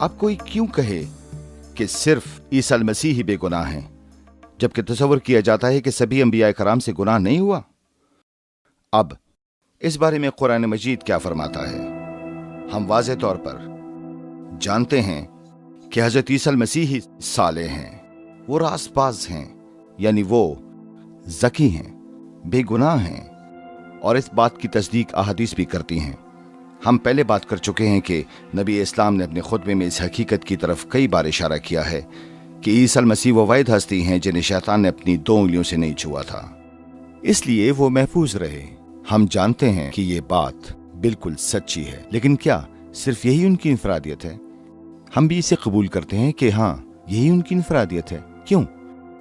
अब कोई क्यों कहे कि सिर्फ ईसा मसीह ही बेगुनाह हैं, जबकि तसव्वुर किया जाता है कि सभी अंबिया कराम से गुनाह नहीं हुआ। अब इस बारे में कुरान मजीद क्या फरमाता है? हम वाज़ेह तौर पर जानते हैं कि हज़रत ईसा मसीह ही सालेह हैं, वो रासबाज हैं, यानी वो ज़की हैं, बेगुनाह हैं, और इस बात की तस्दीक अहादीस भी करती हैं। हम पहले बात कर चुके हैं कि नबी इस्लाम ने अपने खुतबे में इस हकीकत की तरफ कई बार इशारा किया है कि ईसा मसीह वो वाहिद हस्ती हैं जिन्हें शैतान ने अपनी 2 उंगलियों से नहीं छुआ था, इसलिए वो महफूज रहे। हम जानते हैं कि ये बात बिल्कुल सच्ची है, लेकिन क्या सिर्फ यही उनकी इनफरादियत है? हम भी इसे कबूल करते हैं कि हाँ, यही उनकी इनफरादियत है। क्यों?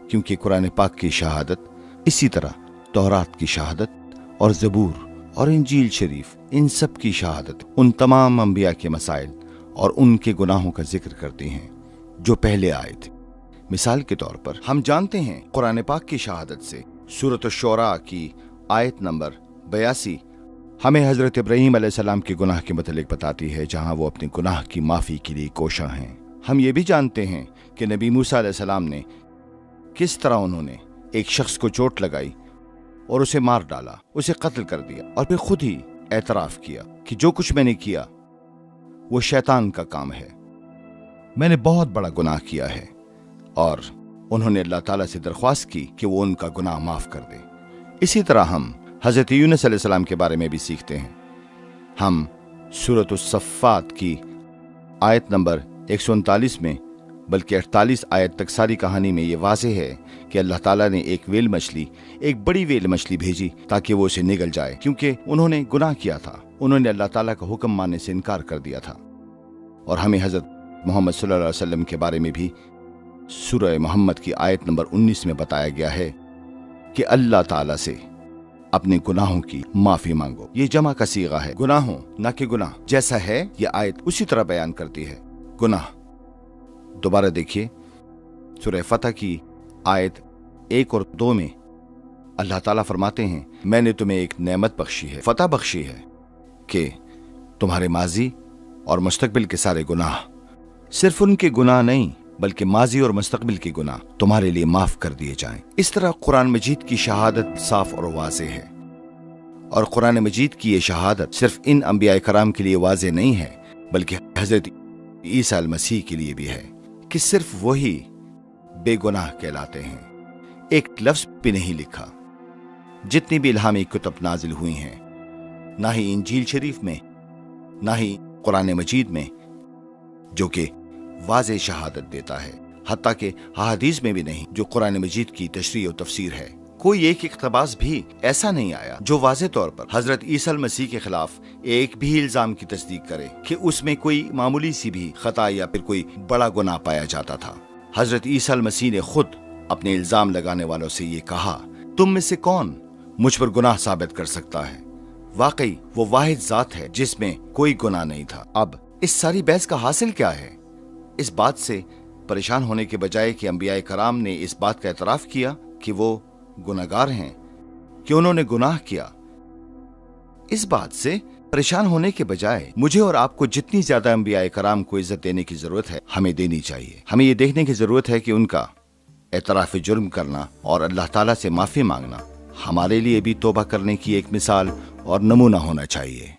क्योंकि कुरान पाक की शहादत, इसी तरह तौरात की शहादत और ज़बूर और इंजील शरीफ, इन सब की शहादत उन तमाम अंबिया के मसाइल और उनके गुनाहों का जिक्र करती हैं जो पहले आए थे। मिसाल के तौर पर हम जानते हैं कुरान पाक की शहादत से सूरत अश-शुअरा की आयत नंबर 82 हमें हजरत इब्राहीम अलैहिस्सलाम के गुनाह के मतलब बताती है, जहां वो अपने गुनाह की माफी के लिए कोशा हैं। हम ये भी जानते हैं कि नबी मूसा अलैहिस्सलाम ने किस तरह उन्होंने एक शख्स को चोट लगाई और उसे मार डाला, उसे कत्ल कर दिया, और फिर खुद ही एतराफ किया कि जो कुछ मैंने किया वो शैतान का काम है, मैंने बहुत बड़ा गुनाह किया है। और उन्होंने अल्लाह ताला से दरख्वास्त की कि वो उनका गुनाह माफ कर दे। इसी तरह हम हजरत यूनुस अलैहिस्सलाम के बारे में भी सीखते हैं। हम सूरत उस-सफ़्फ़ात की आयत नंबर 139 में, बल्कि 48 आयत तक सारी कहानी में ये वाज़ेह है कि अल्लाह ताला ने एक वेल मछली, एक बड़ी वेल मछली भेजी ताकि वो उसे निगल जाए, क्योंकि उन्होंने गुनाह किया था, उन्होंने अल्लाह ताला का हुक्म मानने से इनकार कर दिया था। और हमें हजरत मोहम्मद सल्लल्लाहु अलैहि वसल्लम के बारे में भी सूरह मोहम्मद की आयत नंबर 19 में बताया गया है कि अल्लाह ताला से अपने गुनाहों की माफी मांगो। ये जमा का सीगा है, गुनाहों ना कि गुनाह। जैसा है ये आयत उसी तरह बयान करती है गुनाह। दोबारा देखिए सूरह फतह की आयत 1 और 2 में अल्लाह ताला फरमाते हैं, मैंने तुम्हें एक नेमत बख्शी है, फतह बख्शी है कि तुम्हारे माजी और मुस्तकबिल के सारे गुनाह, सिर्फ उनके गुनाह नहीं बल्कि माजी और मुस्तकबिल के गुनाह तुम्हारे लिए माफ कर दिए जाएं। इस तरह कुरान मजीद की शहादत साफ और वाज़ेह है। और कुरान मजीद की ये शहादत सिर्फ इन अंबिया कराम के लिए वाज़ेह नहीं है, बल्कि हजरत ईसा मसीह के लिए भी है कि सिर्फ वही बेगुनाह कहलाते हैं। एक लफ्ज भी नहीं लिखा। जितनी भी इल्हामी कुतुब नाजिल हुई हैं, ना ही इंजील शरीफ में, ना ही कुरान मजीद में, जो कि वाज़ेह शहादत देता है, हत्ता के अहादीस में भी नहीं, जो कुरान मजीद की तशरीह और तफसीर है। कोई एक इक़्तिबास भी ऐसा नहीं आया जो वाज़ेह तौर पर हजरत ईसा मसीह के खिलाफ एक भी इल्जाम की तस्दीक करे कि उसमें कोई मामूली सी भी खता या फिर कोई बड़ा गुनाह पाया जाता था। हजरत ईसा मसीह ने खुद अपने इल्जाम लगाने वालों से ये कहा, तुम में से कौन मुझ पर गुनाह साबित कर सकता है? वाकई वो वाहिद जात है जिसमें कोई गुनाह नहीं था। अब इस सारी बहस का हासिल क्या है? इस बात से परेशान होने के बजाय कि अंबिया कराम ने इस बात का एतराफ किया कि वो गुनाहगार हैं, कि उन्होंने गुनाह किया, इस बात से परेशान होने के बजाय मुझे और आपको जितनी ज्यादा अंबिया कराम को इज्जत देने की जरूरत है, हमें देनी चाहिए। हमें ये देखने की जरूरत है कि उनका एतराफ जुर्म करना और अल्लाह ताला से माफी मांगना हमारे लिए भी तौबा करने की एक मिसाल और नमूना होना चाहिए।